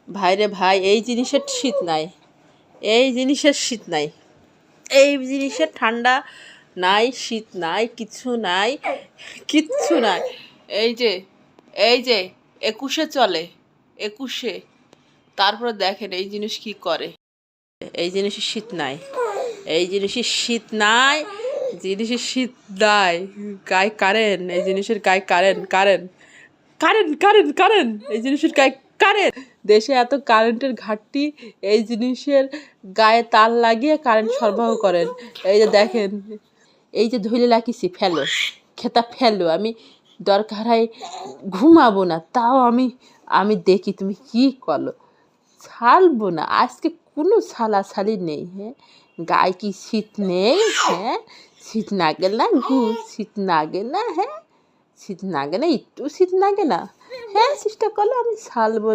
ভাইরে ভাই, এই জিনিসের শীত নাই, এই জিনিসের শীত নাই, এই জিনিসের ঠান্ডা নাই, শীত নাই, কিছু নাই, কিচ্ছু নাই। এই যে এই যে 21-এ চলে, 21-এ, তারপরে দেখেন এই জিনিস কি করে। এই জিনিসের শীত নাই, এই জিনিসের শীত নাই, জিনিসের শীত নাই, গায়ে কারেন্ট, এই জিনিসের গায়ে current, current, current, current, current, এই জিনিসের গায়ে কারেন্ট। দেশে এত কারেন্টের ঘাটতি, এই জিনিসের গায়ে তার লাগিয়ে কারেন্ট সরবরাহ করেন। এই যে দেখেন, এই যে ধইলে রাখিছি, ফেলো, খেতা ফেলো, আমি দরকার হয় ঘুমাবো না, তাও আমি আমি দেখি তুমি কি করো, ছাড়বো না আজকে, কোনো ছালাছালি নেই। হ্যাঁ, গায়ে কি শীত নেই? হ্যাঁ, শীত লাগে না গু, শীত লাগে না? হ্যাঁ, শীত লাগে না, একটু শীত লাগে না? হ্যাঁ, চেষ্টা করলো, আমি ছাড়বো না।